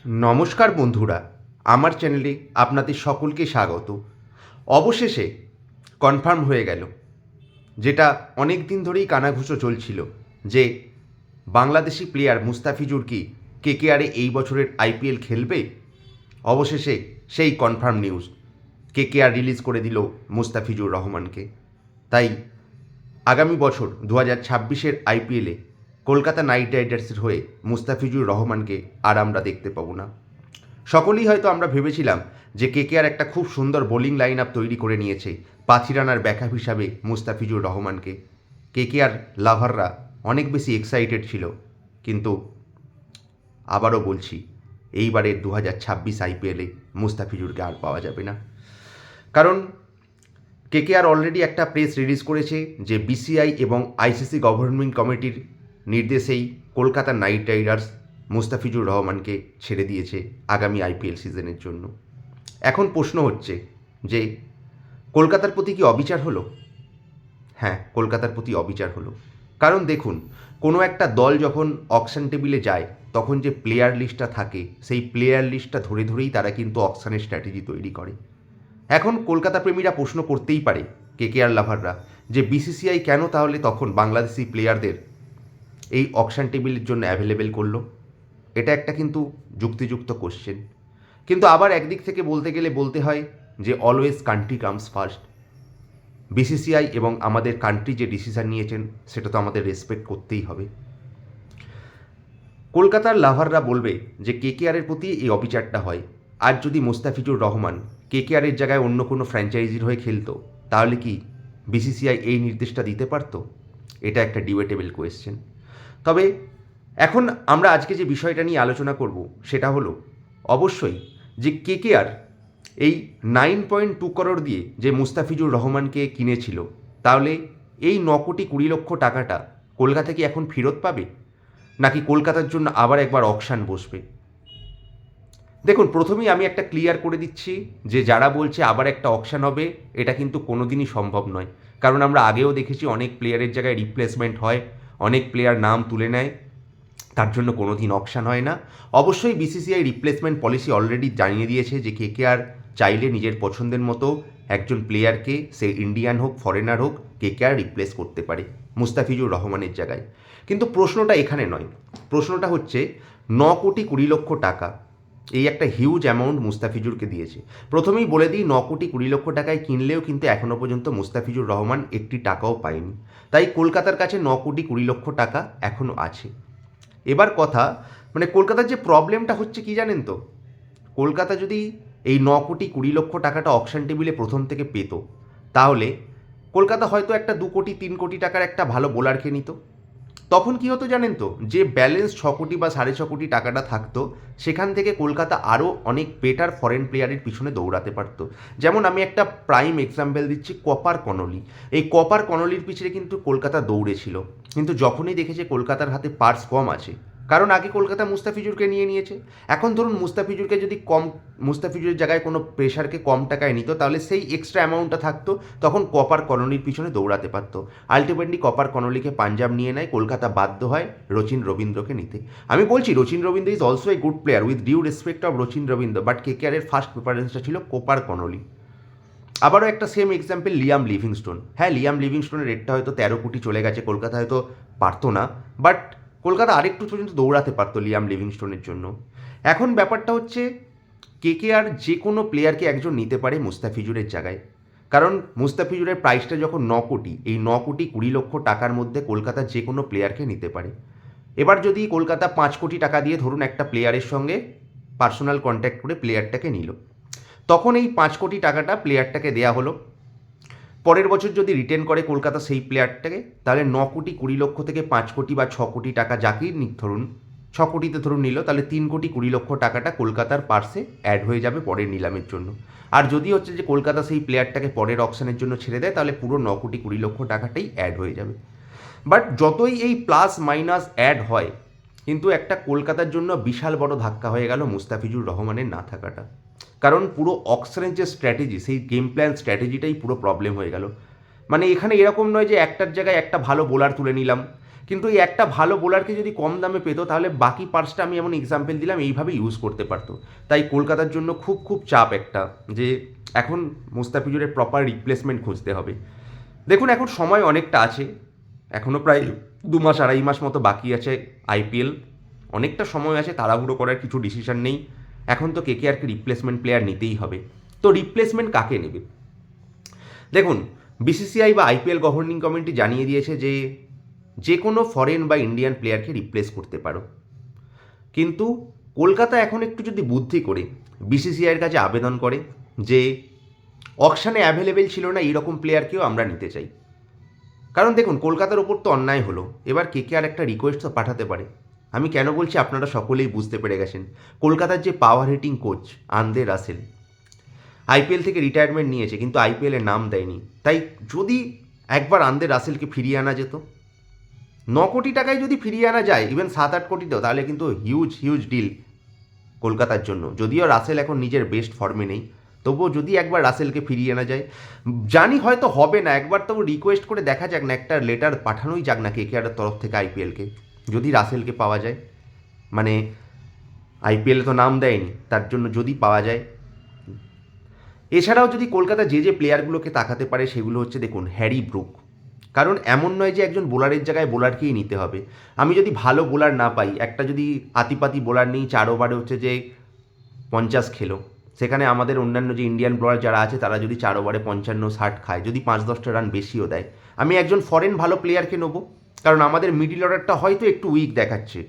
নমস্কার বন্ধুরা, আমার চ্যানেলে আপনাদের সকলকে স্বাগত। অবশেষে কনফার্ম হয়ে গেল, যেটা অনেক দিন ধরেই কানাঘুষো চলছিল, যে বাংলাদেশি প্লেয়ার মুস্তাফিজুর কি কেকেআরে এই বছরের আইপিএল খেলবে। অবশেষে সেই কনফার্ম নিউজ কেকেআর রিলিজ করে দিল মুস্তাফিজুর রহমানকে। তাই আগামী বছর 2026-এর আইপিএলে কলকাতা নাইট রাইডার্সের হয়ে মুস্তাফিজুর রহমানকে আর আমরা দেখতে পাবো না। সকলেই হয়তো আমরা ভেবেছিলাম যে কেকেআর একটা খুব সুন্দর বোলিং লাইন আপ তৈরি করে নিয়েছে পাথিরানার ব্যাকআপ হিসাবে মুস্তাফিজুর রহমানকে। কেকেআর লাভাররা অনেক বেশি এক্সাইটেড ছিল, কিন্তু আবারও বলছি, এইবারের 2026 আইপিএলে মুস্তাফিজুরকে আর পাওয়া যাবে না। কারণ কেকেআর অলরেডি একটা প্রেস রিলিজ করেছে যে বিসিআই এবং আইসিসি গভর্নিং কমিটির নির্দেশেই কলকাতা নাইট রাইডার্স মুস্তাফিজুর রহমানকে ছেড়ে দিয়েছে আগামী আইপিএল সিজনের জন্য। এখন প্রশ্ন হচ্ছে যে কলকাতার প্রতি কি অবিচার হলো? হ্যাঁ, কলকাতার প্রতি অবিচার হলো। কারণ দেখুন, কোনো একটা দল যখন অকশন টেবিলে যায়, তখন যে প্লেয়ার লিস্টটা থাকে, সেই প্লেয়ার লিস্টটা ধরে ধরেই তারা কিন্তু অকশনের স্ট্র্যাটেজি তৈরি করে। এখন কলকাতা প্রেমীরা প্রশ্ন করতেই পারে, কেকেআর লাভাররা, যে বিসিসিআই কেন তাহলে তখন বাংলাদেশি প্লেয়ারদের এই অকশন টেবিলের জন্য অ্যাভেলেবেল করলো। এটা একটা কিন্তু যুক্তিযুক্ত কোশ্চেন। কিন্তু আবার একদিক থেকে বলতে গেলে বলতে হয় যে always country comes first. BCCI এবং আমাদের কান্ট্রি যে ডিসিশন নিয়েছেন সেটা তো আমাদের রেসপেক্ট করতেই হবে। কলকাতার লাভাররা বলবে যে কেকেআরের প্রতি এই অবিচারটা হয়। আর যদি মুস্তাফিজুর রহমান কেকেআরের জায়গায় অন্য কোনো ফ্র্যাঞ্চাইজির হয়ে খেলতো, তাহলে কি বিসিসিআই এই নির্দেশটা দিতে পারতো? এটা একটা ডিবেটেবল কোয়েশ্চেন। তবে এখন আমরা আজকে যে বিষয়টা নিয়ে আলোচনা করব সেটা হলো অবশ্যই যে কেকেআর এই 9.2 করোড় দিয়ে যে মুস্তাফিজুর রহমানকে কিনেছিল, তাহলে এই 9,20,00,000 টাকাটা কলকাতা কি এখন ফেরত পাবে, নাকি কলকাতার জন্য আবার একবার অকশান বসবে? দেখুন, প্রথমেই আমি একটা ক্লিয়ার করে দিচ্ছি যে যারা বলছে আবার একটা অকশান হবে, এটা কিন্তু কোনো দিনই সম্ভব নয়। কারণ আমরা আগেও দেখেছি অনেক প্লেয়ারের জায়গায় রিপ্লেসমেন্ট হয়, অনেক প্লেয়ার নাম তুলে নেয়, তার জন্য কোনো দিন অকশান হয় না। অবশ্যই বিসিসিআই রিপ্লেসমেন্ট পলিসি অলরেডি জানিয়ে দিয়েছে যে কেকেআর চাইলে নিজের পছন্দের মতো একজন প্লেয়ারকে, সে ইন্ডিয়ান হোক ফরেনার হোক, কেকেআর রিপ্লেস করতে পারে মুস্তাফিজুর রহমানের জায়গায়। কিন্তু প্রশ্নটা এখানে নয়, প্রশ্নটা হচ্ছে 9,20,00,000 টাকা এই একটা হিউজ অ্যামাউন্ট মুস্তাফিজুরকে দিয়েছে। প্রথমেই বলে দিই, 9,20,00,000 টাকায় কিনলেও কিন্তু এখনও পর্যন্ত মুস্তাফিজুর রহমান একটি টাকাও পায়নি। তাই কলকাতার কাছে 9,20,00,000 টাকা এখনও আছে। এবার কথা, মানে কলকাতার যে প্রবলেমটা হচ্ছে কি জানেন তো, কলকাতা যদি এই 9,20,00,000 টাকাটা অকশন টেবিলে প্রথম থেকে পেত, তাহলে কলকাতা হয়তো একটা 2 কোটি 3 কোটি টাকার একটা ভালো বোলারকে নিত। তখন কি হতো জানেন তো, যে ব্যালেন্স 6 কোটি বা 6.5 কোটি টাকাটা থাকতো, সেখান থেকে কলকাতা আরও অনেক বেটার ফরেন প্লেয়ারের পিছনে দৌড়াতে পারতো। যেমন আমি একটা প্রাইম এক্সাম্পল দিচ্ছি, কপার কনলি। এই কপার কনলির পিছনে কিন্তু কলকাতা দৌড়েছিল, কিন্তু যখনই দেখেছে কলকাতার হাতে পার্স কম আছে, কারণ আগে কলকাতা মুস্তাফিজুরকে নিয়ে নিয়েছে। এখন ধরুন মুস্তাফিজুরকে যদি মুস্তাফিজুরের জায়গায় কোনো প্রেশারকে কম টাকায় নিত, তাহলে সেই এক্সট্রা অ্যামাউন্টটা থাকতো, তখন কপার কনলির পিছনে দৌড়াতে পারতো। আলটিমেটলি কপার কনলিকে পাঞ্জাব নিয়ে নেয়, কলকাতা বাধ্য হয় রচিন রবীন্দ্রকে নিতে। আমি বলছি Rachin Ravindra is also a good player, with due respect of Rachin Ravindra, but কেকেআরের ফার্স্ট প্রিফারেন্সটা ছিল কপার কনলি। আবারও একটা সেম এক্সাম্পল লিয়াম লিভিংস্টোন। হ্যাঁ, লিয়াম লিভিংস্টোনের রেটটা হয়তো 13 কোটি চলে গেছে, কলকাতা হয়তো পারতো না, বাট কলকাতা আরেকটু পর্যন্ত দৌড়াতে পারতো লিয়াম লিভিংস্টোনের জন্য। এখন ব্যাপারটা হচ্ছে কেকেআর যে কোনো প্লেয়ারকে একজন নিতে পারে মুস্তাফিজুরের জায়গায়, কারণ মুস্তাফিজুরের প্রাইসটা যখন 9 কোটি, এই 9,20,00,000 টাকার মধ্যে কলকাতা যে কোনো প্লেয়ারকে নিতে পারে। এবার যদি কলকাতা 5 কোটি টাকা দিয়ে ধরুন একটা প্লেয়ারের সঙ্গে পার্সোনাল কন্ট্যাক্ট করে প্লেয়ারটাকে নিল, তখন এই 5 কোটি টাকাটা প্লেয়ারটাকে দেয়া হলো। পরের বছর যদি রিটেন করে কলকাতা সেই প্লেয়ারটাকে, তাহলে 9,20,00,000 থেকে 5 কোটি বা 6 কোটি টাকা যাকেই ধরুন, 6 কোটিতে ধরুন নিল, তাহলে 3,20,00,000 টাকাটা কলকাতার পার্সে অ্যাড হয়ে যাবে পরের নিলামের জন্য। আর যদি হচ্ছে যে কলকাতা সেই প্লেয়ারটাকে পরের অকশনের জন্য ছেড়ে দেয়, তাহলে পুরো 9,20,00,000 টাকাটাই অ্যাড হয়ে যাবে। বাট যতই এই প্লাস মাইনাস অ্যাড হয়, কিন্তু একটা কলকাতার জন্য বিশাল বড় ধাক্কা হয়ে গেল মুস্তাফিজুর রহমানের না থাকাটা। কারণ পুরো অকশনের যে স্ট্র্যাটেজি, সেই গেম প্ল্যান স্ট্র্যাটেজিটাই পুরো প্রবলেম হয়ে গেল। মানে এখানে এরকম নয় যে একটার জায়গায় একটা ভালো বোলার তুলে নিলাম, কিন্তু এই একটা ভালো বোলারকে যদি কম দামে পেতো তাহলে বাকি পার্টসটা আমি এমন এক্সাম্পল দিলাম এইভাবে ইউজ করতে পারতো। তাই কলকাতার জন্য খুব খুব চাপ একটা, যে এখন মুস্তাফিজুরের প্রপার রিপ্লেসমেন্ট খুঁজতে হবে। দেখুন এখন সময় অনেকটা আছে, এখনও প্রায় 2 মাস 2.5 মাস মতো বাকি আছে আইপিএল, অনেকটা সময় আছে, তাড়াহুড়ো করার কিছু ডিসিশন নেই। এখন তো কেকেআরকে রিপ্লেসমেন্ট প্লেয়ার নিতেই হবে। তো রিপ্লেসমেন্ট কাকে নেবে? দেখুন বিসিসিআই বা আইপিএল গভর্নিং কমিটি জানিয়ে দিয়েছে যে যে কোনো ফরেন বা ইন্ডিয়ান প্লেয়ারকে রিপ্লেস করতে পারো, কিন্তু কলকাতা এখন একটু যদি বুদ্ধি করে বিসিসিআইয়ের কাছে আবেদন করে যে অকশানে অ্যাভেলেবেল ছিল না এইরকম প্লেয়ারকেও আমরা নিতে চাই। কারণ দেখুন কলকাতার ওপর তো অন্যায় হলো, এবার কেকেআর একটা রিকোয়েস্ট তো পাঠাতে পারে। আমি কেন বলছি আপনারা সকলেই বুঝতে পেরে গেছেন। কলকাতার যে power hitting coach Andre Russell IPL থেকে রিটায়ারমেন্ট নিয়েছে, কিন্তু আইপিএলের নাম দেয়নি। তাই যদি একবার আন্দ্রে রাসেলকে ফিরিয়ে আনা যেত, 9 কোটি টাকায় যদি ফিরিয়ে আনা যায়, ইভেন 7-8 কোটিতেও, তাহলে কিন্তু হিউজ হিউজ ডিল কলকাতার জন্য। যদিও রাসেল এখন নিজের বেস্ট ফর্মে নেই, তবুও যদি একবার রাসেলকে ফিরিয়ে আনা যায়, জানি হয়তো হবে না, একবার তবু রিকোয়েস্ট করে দেখা যাক না, একটা লেটার পাঠানোই যাক না কেকেআরের তরফ থেকে আইপিএলকে, যদি রাসেলকে পাওয়া যায়। মানে আইপিএলে তো নাম দেয়নি, তার জন্য যদি পাওয়া যায়। এছাড়াও যদি কলকাতা যে যে প্লেয়ারগুলোকে তাকাতে পারে সেগুলো হচ্ছে, দেখুন হ্যারি ব্রুক, কারণ এমন নয় যে একজন বোলারের জায়গায় বোলারকেই নিতে হবে। আমি যদি ভালো বোলার না পাই, একটা যদি আতিপাতি বোলার নেই, 4 ওভারে হচ্ছে যে 50 খেলো, সেখানে আমাদের অন্যান্য যে ইন্ডিয়ান বোলার যারা আছে তারা যদি 4 ওভারে 55-60 খায়, যদি 5-10টা রান বেশিও দেয়, আমি একজন ফরেন ভালো প্লেয়ারকে নেবো। কারণ আমাদের মিডিল অর্ডারটা হয়তো একটু উইক দেখাচ্ছে,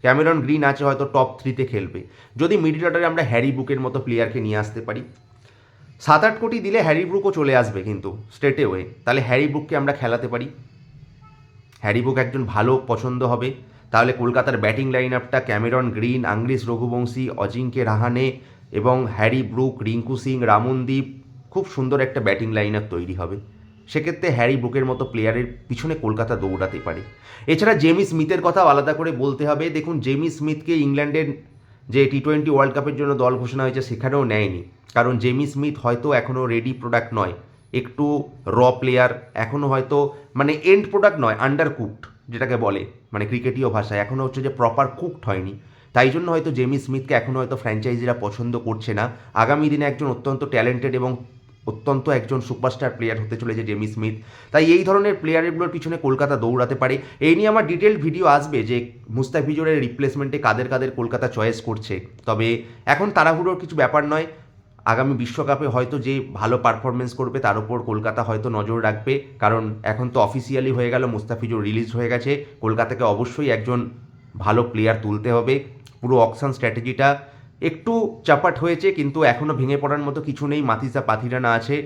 ক্যামেরন গ্রিন আছে হয়তো টপ 3-তে খেলবে, যদি মিডিল অর্ডারে আমরা হ্যারি ব্রুকের মতো প্লেয়ারকে নিয়ে আসতে পারি, 7-8 কোটি দিলে হ্যারি ব্রুকও চলে আসবে কিন্তু স্ট্রেটে ওয়ে, তাহলে হ্যারি ব্রুককে আমরা খেলাতে পারি। হ্যারি ব্রুক একজন ভালো পছন্দ হবে। তাহলে কলকাতার ব্যাটিং লাইন আপটা ক্যামেরন গ্রিন, আংগ্রিস রঘুবংশী, অজিঙ্কে রাহানে এবং হ্যারি ব্রুক, রিঙ্কু সিং, রামনদীপ, খুব সুন্দর একটা ব্যাটিং লাইন আপ তৈরি হবে। সেক্ষেত্রে হ্যারি ব্রুকের মতো প্লেয়ারের পিছনে কলকাতা দৌড়াতে পারে। এছাড়া জেমি স্মিথের কথাও আলাদা করে বলতে হবে। দেখুন জেমি স্মিথকে ইংল্যান্ডের যে T20 ওয়ার্ল্ড কাপের জন্য দল ঘোষণা হয়েছে সেখানেও নেয়নি, কারণ জেমি স্মিথ হয়তো এখনও রেডি প্রোডাক্ট নয়, একটু র প্লেয়ার, এখনও হয়তো মানে এন্ড প্রোডাক্ট নয়, আন্ডার কুকড যেটাকে বলে মানে ক্রিকেটীয় ভাষায়, এখনও হচ্ছে যে প্রপার কুকড হয়নি। তাই জন্য হয়তো জেমি স্মিথকে এখনও হয়তো ফ্র্যাঞ্চাইজিরা পছন্দ করছে না। আগামী দিনে একজন অত্যন্ত ট্যালেন্টেড এবং অত্যন্ত একজন সুপারস্টার প্লেয়ার হতে চলেছে জেমি স্মিথ। তাই এই ধরনের প্লেয়ারগুলোর পিছনে কলকাতা দৌড়াতে পারে। এই নিয়ে আমার ডিটেল ভিডিও আসবে যে মুস্তাফিজুরের রিপ্লেসমেন্টে কাদের কাদের কলকাতা চয়েস করছে। তবে এখন তাড়াহুড়োর কিছু ব্যাপার নয়, আগামী বিশ্বকাপে হয়তো যে ভালো পারফরমেন্স করবে তার উপর কলকাতা হয়তো নজর রাখবে, কারণ এখন তো অফিসিয়ালি হয়ে গেল মুস্তাফিজুর রিলিজ হয়ে গেছে। কলকাতাকে অবশ্যই একজন ভালো প্লেয়ার তুলতে হবে। পুরো অকশন স্ট্র্যাটেজিটা একটু চাপাট হয়েছে, কিন্তু এখনও ভেঙে পড়ার মতো কিছু নেই। মাথিসা পাথিরানা আছে।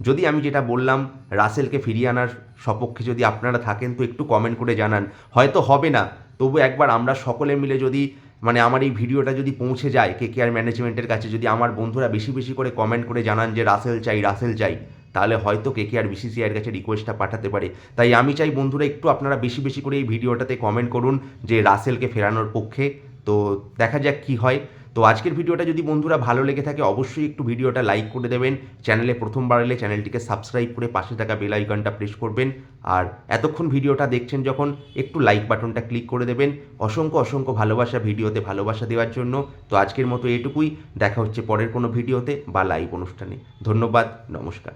যদি আমি যেটা বললাম রাসেলকে ফিরিয়ে আনার সপক্ষে যদি আপনারা থাকেন তো একটু কমেন্ট করে জানান। হয়তো হবে না, তবু একবার আমরা সকলে মিলে যদি মানে আমার এই ভিডিওটা যদি পৌঁছে যায় কেকেআর ম্যানেজমেন্টের কাছে, যদি আমার বন্ধুরা বেশি বেশি করে কমেন্ট করে জানান যে রাসেল চাই রাসেল চাই, তাহলে হয়তো কেকেআর বিসিসিআইয়ের কাছে রিকোয়েস্টটা পাঠাতে পারে। তাই আমি চাই বন্ধুরা একটু আপনারা বেশি বেশি করে এই ভিডিওটাতে কমেন্ট করুন যে রাসেলকে ফেরানোর পক্ষে। তো দেখা যাক কী হয়। তো আজকের ভিডিওটা যদি বন্ধুরা ভালো লেগে থাকে অবশ্যই একটু ভিডিওটা লাইক করে দেবেন। চ্যানেলে প্রথমবার এলে চ্যানেলটিকে সাবস্ক্রাইব করে পাশে থাকা বেল আইকনটা প্রেস করবেন। আর এতক্ষণ ভিডিওটা দেখছেন যখন একটু লাইক বাটনটা ক্লিক করে দেবেন। অসংখ্য অসংখ্য ভালোবাসা ভিডিওতে ভালোবাসা দেওয়ার জন্য। তো আজকের মতো এটুকুই, দেখা হচ্ছে পরের কোনো ভিডিওতে বা লাইভ অনুষ্ঠানে। ধন্যবাদ, নমস্কার।